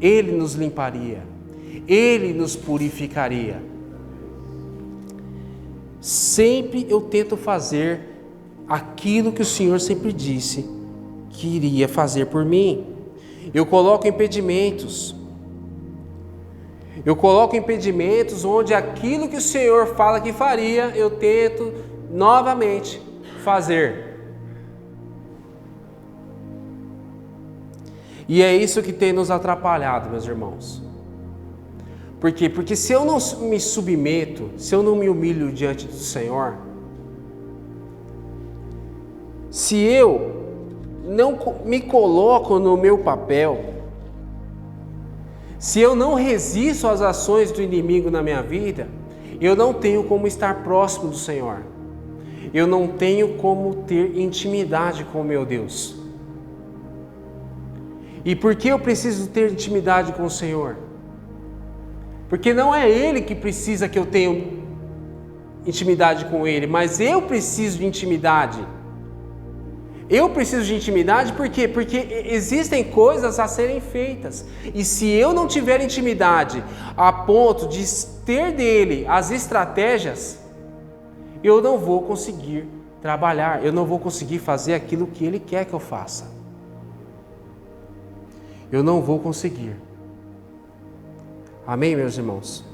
Ele nos limparia, Ele nos purificaria. Sempre eu tento fazer aquilo que o Senhor sempre disse que iria fazer por mim. Eu coloco impedimentos. Eu coloco impedimentos onde aquilo que o Senhor fala que faria, eu tento novamente fazer. E é isso que tem nos atrapalhado, meus irmãos. Por quê? Porque se eu não me submeto, se eu não me humilho diante do Senhor, se eu não me coloco no meu papel, se eu não resisto às ações do inimigo na minha vida, eu não tenho como estar próximo do Senhor. Eu não tenho como ter intimidade com o meu Deus. E por que eu preciso ter intimidade com o Senhor? Porque não é Ele que precisa que eu tenha intimidade com Ele, mas eu preciso de intimidade. Eu preciso de intimidade por quê? Porque existem coisas a serem feitas. E se eu não tiver intimidade a ponto de ter dele as estratégias, eu não vou conseguir trabalhar, eu não vou conseguir fazer aquilo que ele quer que eu faça. Eu não vou conseguir. Amém, meus irmãos?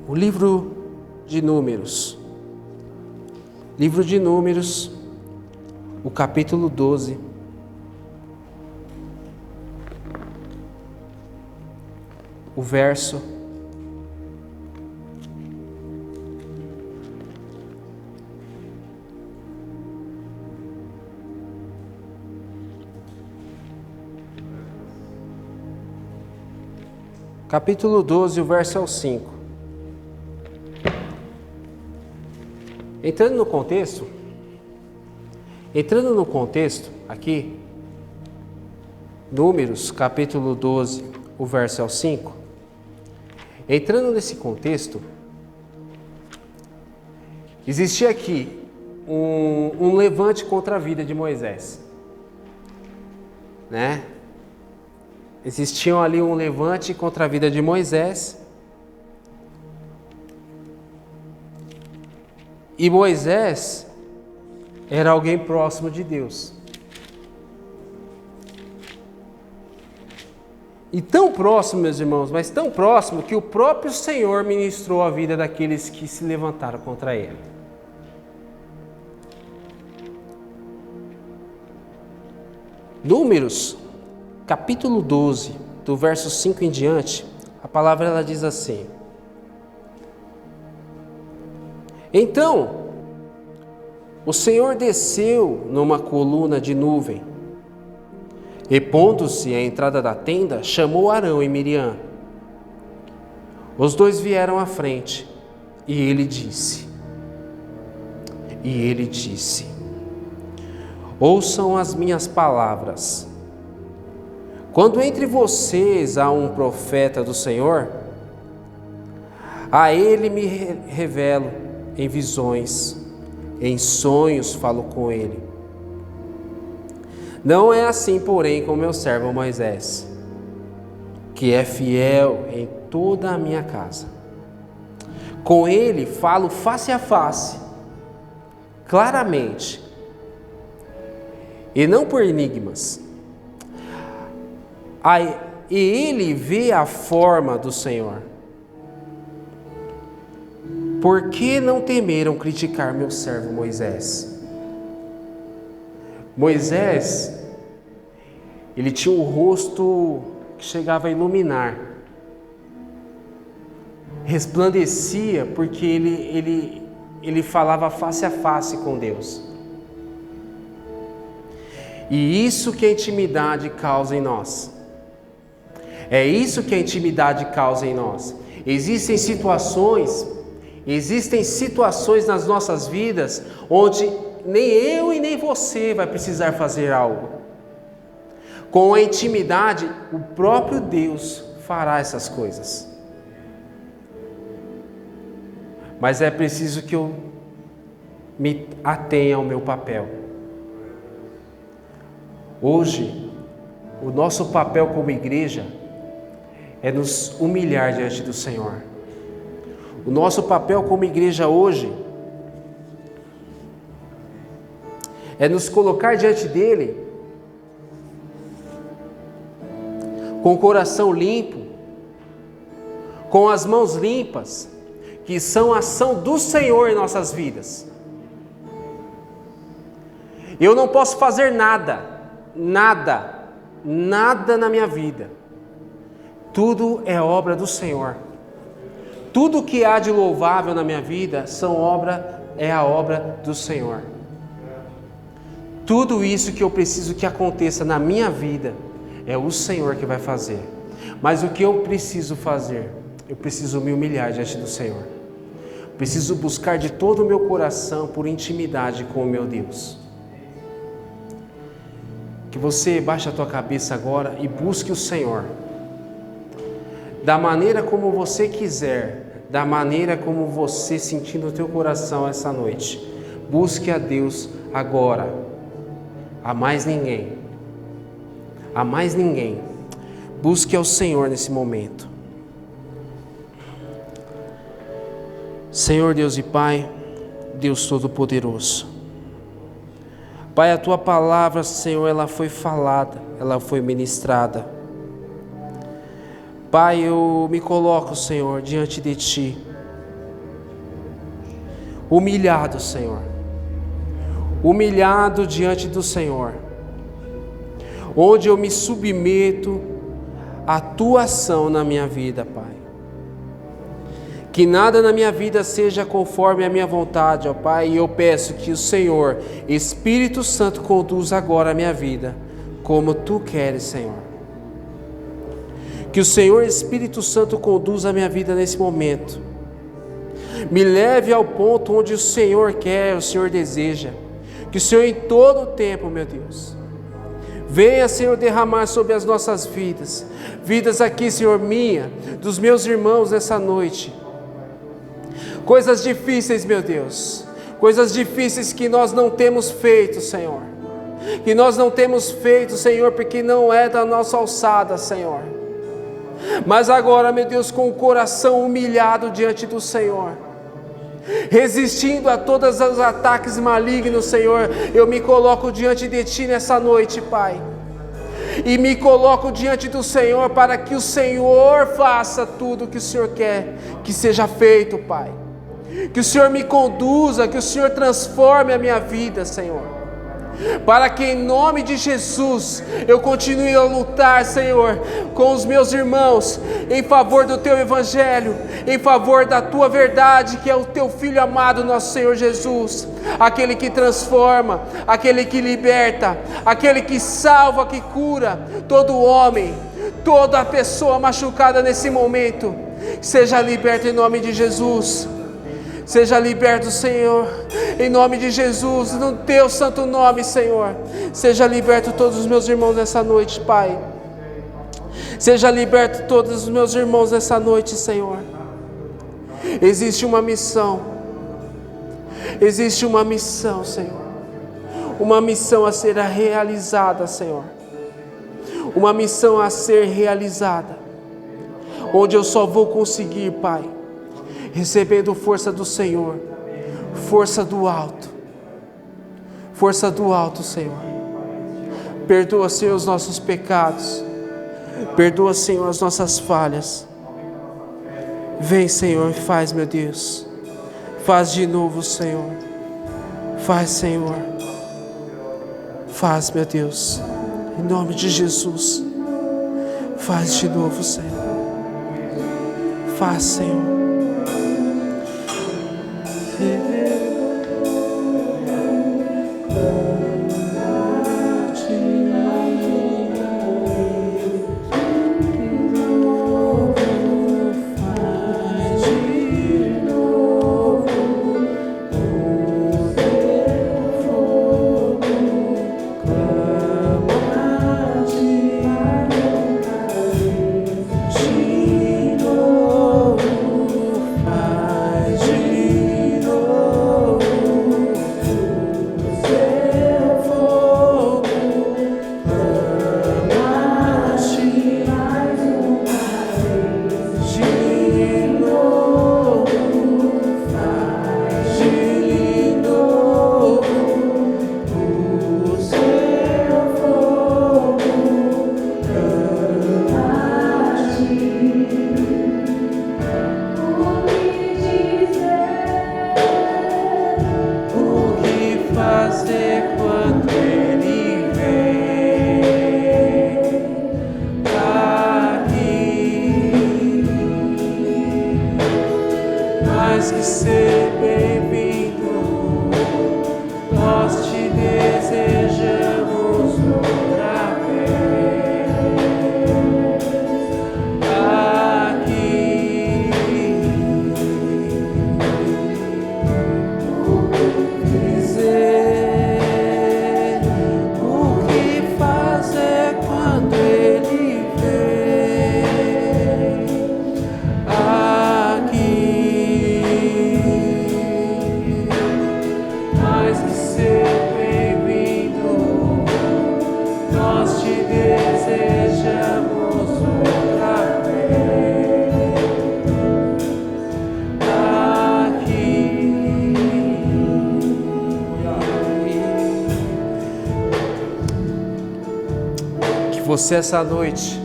O livro de Números. Livro de Números, o capítulo 12. O verso capítulo 12, o verso é o 5. Entrando no contexto aqui, Números, capítulo 12, o verso é o 5. Entrando nesse contexto, existia aqui um levante contra a vida de Moisés, né? Existia ali um levante contra a vida de Moisés. E Moisés era alguém próximo de Deus. E tão próximo, meus irmãos, mas tão próximo que o próprio Senhor ministrou a vida daqueles que se levantaram contra ele. Números, capítulo 12, do verso 5 em diante, a palavra ela diz assim: Então, o Senhor desceu numa coluna de nuvem e, pondo-se à entrada da tenda, chamou Arão e Miriam. Os dois vieram à frente e ele disse: Ouçam as minhas palavras. Quando entre vocês há um profeta do Senhor, a ele me revelo em visões, em sonhos falo com ele. Não é assim, porém, com meu servo Moisés, que é fiel em toda a minha casa. Com ele falo face a face, claramente, e não por enigmas. E ele vê a forma do Senhor. Por que não temeram criticar meu servo Moisés? Moisés, ele tinha um rosto que chegava a iluminar, resplandecia, porque ele falava face a face com Deus. E isso que a intimidade causa em nós. É isso que a intimidade causa em nós. Existem situações nas nossas vidas onde nem eu e nem você vai precisar fazer algo. Com a intimidade, o próprio Deus fará essas coisas. Mas é preciso que eu me atenha ao meu papel. Hoje, o nosso papel como igreja é nos humilhar diante do Senhor. O nosso papel como igreja hoje é nos colocar diante dele com o coração limpo, com as mãos limpas, que são a ação do Senhor em nossas vidas. Eu não posso fazer nada na minha vida. Tudo é obra do Senhor. Tudo que há de louvável na minha vida é a obra do Senhor. Tudo isso que eu preciso que aconteça na minha vida é o Senhor que vai fazer. Mas o que eu preciso fazer? Eu preciso me humilhar diante do Senhor. Preciso buscar de todo o meu coração por intimidade com o meu Deus. Que você baixe a tua cabeça agora e busque o Senhor. da maneira como você quiser, da maneira como você sentir no teu coração essa noite. Busque a Deus agora, a mais ninguém, a mais ninguém. Busque ao Senhor nesse momento. Senhor Deus e Pai, Deus Todo-Poderoso, Pai, a Tua palavra, Senhor, ela foi falada, ela foi ministrada. Pai, eu me coloco, Senhor, diante de Ti, humilhado, Senhor, humilhado diante do Senhor, onde eu me submeto à Tua ação na minha vida, Pai. Que nada na minha vida seja conforme a minha vontade, ó Pai, e eu peço que o Senhor, Espírito Santo, conduza agora a minha vida, como Tu queres, Senhor. Que o Senhor, Espírito Santo, conduza a minha vida nesse momento. Me leve ao ponto onde o Senhor quer, o Senhor deseja. Que o Senhor em todo o tempo, meu Deus, venha, Senhor, derramar sobre as nossas vidas. Vidas aqui, Senhor, minha, dos meus irmãos nessa noite. Coisas difíceis, meu Deus, coisas difíceis que nós não temos feito, Senhor, que nós não temos feito, Senhor, porque não é da nossa alçada, Senhor, mas agora, meu Deus, com o coração humilhado diante do Senhor, resistindo a todos os ataques malignos, Senhor, eu me coloco diante de Ti nessa noite, Pai, e me coloco diante do Senhor para que o Senhor faça tudo o que o Senhor quer que seja feito, Pai. Que o Senhor me conduza, que o Senhor transforme a minha vida, Senhor, para que em nome de Jesus eu continue a lutar, Senhor, com os meus irmãos, em favor do Teu Evangelho, em favor da Tua verdade, que é o Teu Filho amado, nosso Senhor Jesus, aquele que transforma, aquele que liberta, aquele que salva, que cura todo homem, toda pessoa machucada nesse momento, seja liberta em nome de Jesus. Seja liberto, Senhor, em nome de Jesus, no Teu santo nome, Senhor. Seja liberto todos os meus irmãos nessa noite, Pai. Seja liberto todos os meus irmãos nessa noite, Senhor. Existe uma missão, Senhor. Uma missão a ser realizada, Senhor. Uma missão a ser realizada, onde eu só vou conseguir, Pai, recebendo força do Senhor, força do alto, Senhor. Perdoa, Senhor, os nossos pecados, perdoa, Senhor, as nossas falhas. Vem, Senhor, e faz, meu Deus, faz de novo, Senhor, faz, Senhor, faz, meu Deus, em nome de Jesus, faz de novo, Senhor, faz, Senhor. você essa noite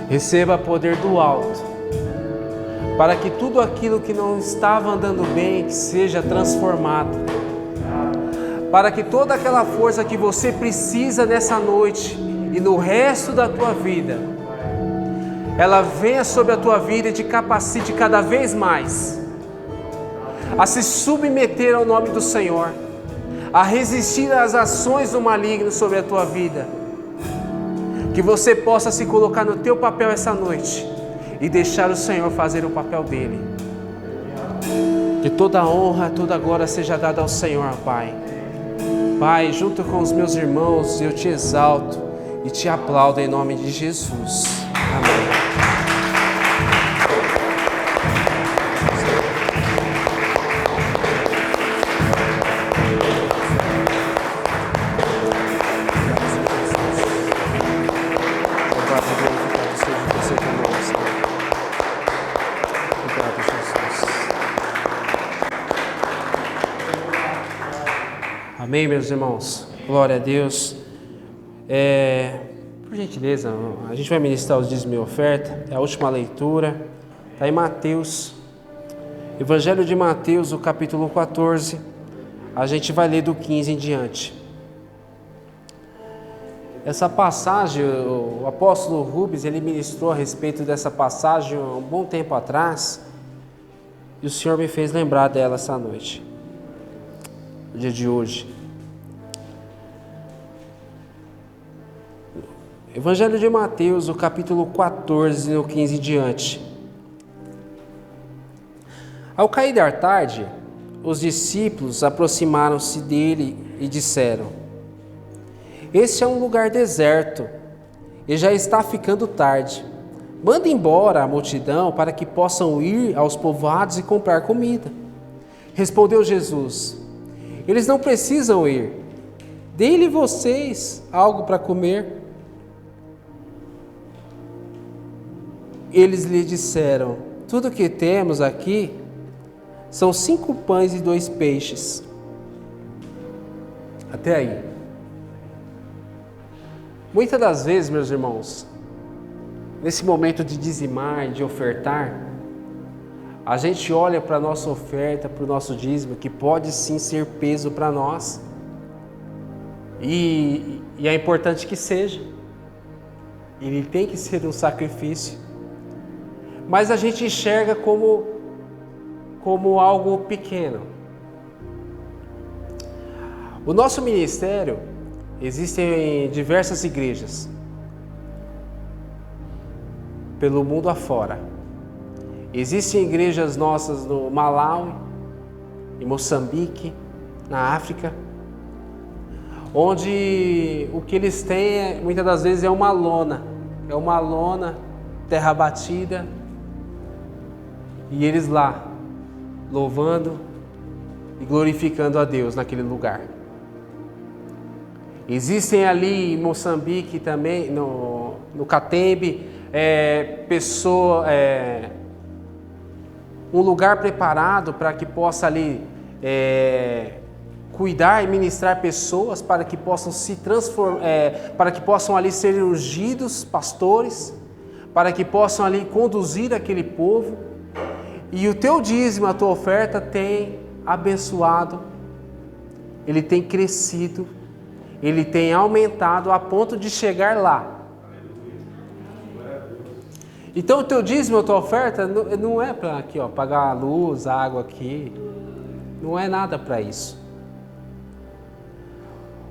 receba poder do alto, para que tudo aquilo que não estava andando bem seja transformado, para que toda aquela força que você precisa nessa noite e no resto da tua vida, ela venha sobre a tua vida e te capacite cada vez mais a se submeter ao nome do Senhor, a resistir às ações do maligno sobre a tua vida. Que você possa se colocar no teu papel essa noite e deixar o Senhor fazer o papel dele. Que toda a honra, toda a glória seja dada ao Senhor, Pai. Pai, junto com os meus irmãos, eu te exalto e te aplaudo em nome de Jesus. Amém. Amém, meus irmãos? Glória a Deus. Por gentileza, a gente vai ministrar os dízimos e oferta. É a última leitura. Está em Mateus. Evangelho de Mateus, o capítulo 14. A gente vai ler do 15 em diante. Essa passagem, o apóstolo Rubens, ele ministrou a respeito dessa passagem há um bom tempo atrás. E o Senhor me fez lembrar dela essa noite. No dia de hoje. Evangelho de Mateus, o capítulo 14, no 15 em diante. Ao cair da tarde, os discípulos aproximaram-se dele e disseram: Este é um lugar deserto e já está ficando tarde. Manda embora a multidão para que possam ir aos povoados e comprar comida. Respondeu Jesus: Eles não precisam ir. Dê-lhe vocês algo para comer. Eles lhe disseram: Tudo que temos aqui são 5 pães e 2 peixes. Até aí. Muitas das vezes, meus irmãos, nesse momento de dizimar, de ofertar, a gente olha para a nossa oferta, para o nosso dízimo, que pode sim ser peso para nós. E é importante que seja. Ele tem que ser um sacrifício. Mas a gente enxerga como algo pequeno. O nosso ministério, existem diversas igrejas pelo mundo afora. Existem igrejas nossas no Malawi, em Moçambique, na África, onde o que eles têm muitas das vezes é uma lona, terra batida, e eles lá louvando e glorificando a Deus naquele lugar. Existem ali em Moçambique também, no Catembe, um lugar preparado para que possa ali cuidar e ministrar pessoas para que possam se transformar, para que possam ali ser ungidos pastores, para que possam ali conduzir aquele povo. E o teu dízimo, a tua oferta tem abençoado, ele tem crescido, ele tem aumentado a ponto de chegar lá. Então o teu dízimo, a tua oferta não é para aqui, pagar a luz, a água aqui, não é nada para isso.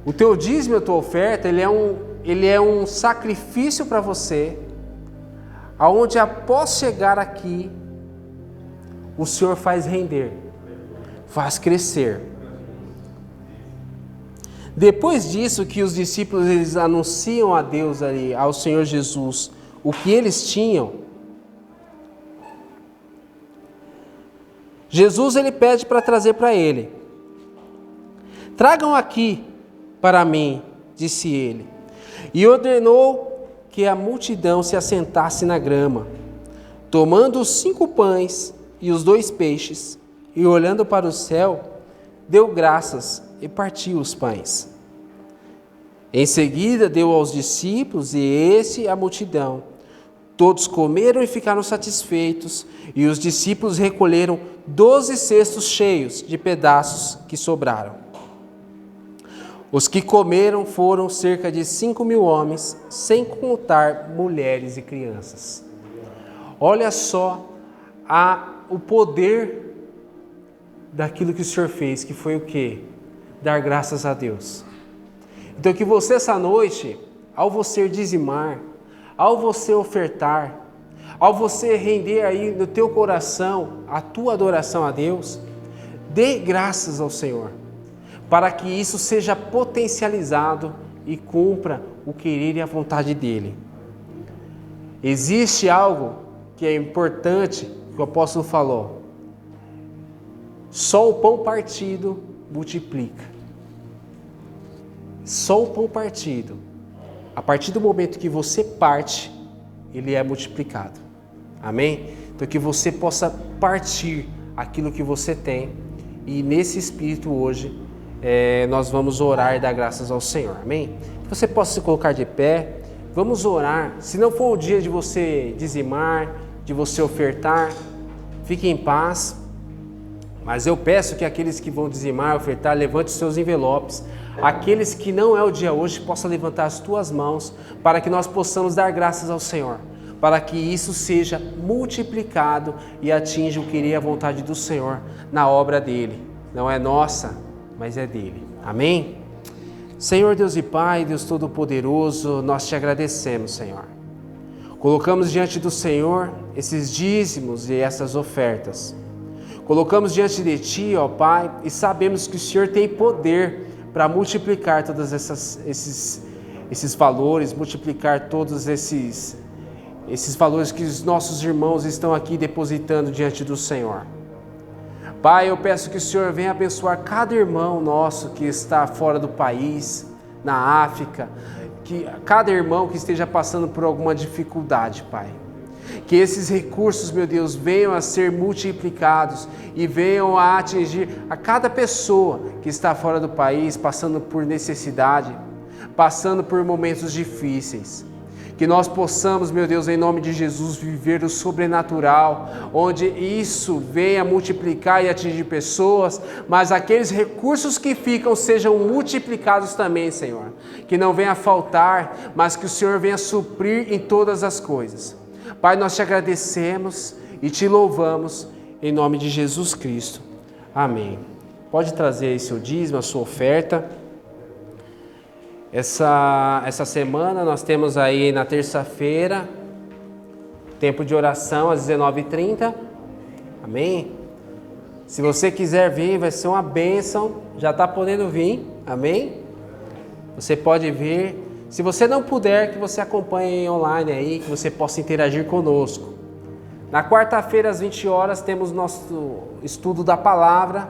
O teu dízimo, a tua oferta, ele é um sacrifício para você, aonde após chegar aqui, o Senhor faz render, faz crescer. Depois disso que os discípulos eles anunciam a Deus ali, ao Senhor Jesus, o que eles tinham, Jesus ele pede para trazer para ele. Tragam aqui para mim, disse ele, e ordenou que a multidão se assentasse na grama, tomando os 5 pães e os 2 peixes, e olhando para o céu, deu graças e partiu os pães. Em seguida deu aos discípulos e esse à multidão. Todos comeram e ficaram satisfeitos, e os discípulos recolheram 12 cestos cheios de pedaços que sobraram. Os que comeram foram cerca de 5.000 homens, sem contar mulheres e crianças. Olha só o poder daquilo que o Senhor fez, que foi o quê? Dar graças a Deus. Então que você essa noite, ao você dizimar, ao você ofertar, ao você render aí no teu coração a tua adoração a Deus, dê graças ao Senhor, para que isso seja potencializado e cumpra o querer e a vontade dEle. Existe algo que é importante, que o apóstolo falou: só o pão partido multiplica. Só o pão partido, a partir do momento que você parte, ele é multiplicado. Amém? Então que você possa partir aquilo que você tem, e nesse espírito hoje nós vamos orar e dar graças ao Senhor. Amém? Que você possa se colocar de pé, vamos orar. Se não for o dia de você dizimar, de você ofertar, fique em paz. Mas eu peço que aqueles que vão dizimar, ofertar, levante os seus envelopes. Aqueles que não é o dia hoje, possam levantar as tuas mãos, para que nós possamos dar graças ao Senhor, para que isso seja multiplicado e atinja o querer e a vontade do Senhor na obra dEle. Não é nossa, mas é dEle. Amém? Senhor Deus e Pai, Deus Todo-Poderoso, nós te agradecemos, Senhor. Colocamos diante do Senhor esses dízimos e essas ofertas. Colocamos diante de Ti, ó Pai, e sabemos que o Senhor tem poder para multiplicar todos esses valores, multiplicar todos esses valores que os nossos irmãos estão aqui depositando diante do Senhor. Pai, eu peço que o Senhor venha abençoar cada irmão nosso que está fora do país, na África, que cada irmão que esteja passando por alguma dificuldade, Pai. Que esses recursos, meu Deus, venham a ser multiplicados e venham a atingir a cada pessoa que está fora do país, passando por necessidade, passando por momentos difíceis. Que nós possamos, meu Deus, em nome de Jesus, viver o sobrenatural, onde isso venha multiplicar e atingir pessoas, mas aqueles recursos que ficam sejam multiplicados também, Senhor. Que não venha faltar, mas que o Senhor venha suprir em todas as coisas. Pai, nós te agradecemos e te louvamos em nome de Jesus Cristo. Amém. Pode trazer aí seu dízimo, a sua oferta. Essa semana nós temos aí na terça-feira tempo de oração às 19h30. Amém? Se você quiser vir, vai ser uma bênção. Já está podendo vir. Amém? Você pode vir. Se você não puder, que você acompanhe online aí, que você possa interagir conosco. Na quarta-feira, às 20 horas, temos nosso estudo da palavra.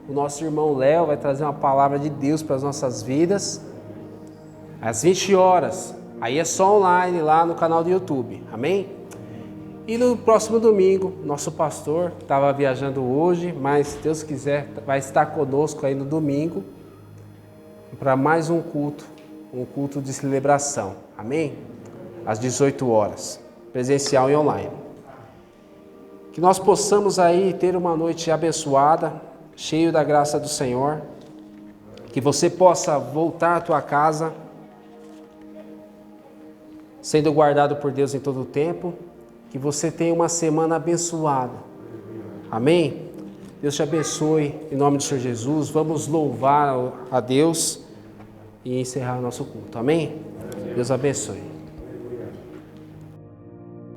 O nosso irmão Léo vai trazer uma palavra de Deus para as nossas vidas. Às 20 horas. Aí é só online lá no canal do YouTube. Amém? E no próximo domingo, nosso pastor estava viajando hoje, mas se Deus quiser, vai estar conosco aí no domingo para mais um culto de celebração, amém? Às 18 horas, presencial e online. Que nós possamos aí ter uma noite abençoada, cheio da graça do Senhor, que você possa voltar à tua casa, sendo guardado por Deus em todo o tempo, que você tenha uma semana abençoada, amém? Deus te abençoe, em nome do Senhor Jesus. Vamos louvar a Deus e encerrar o nosso culto. Amém? Deus abençoe.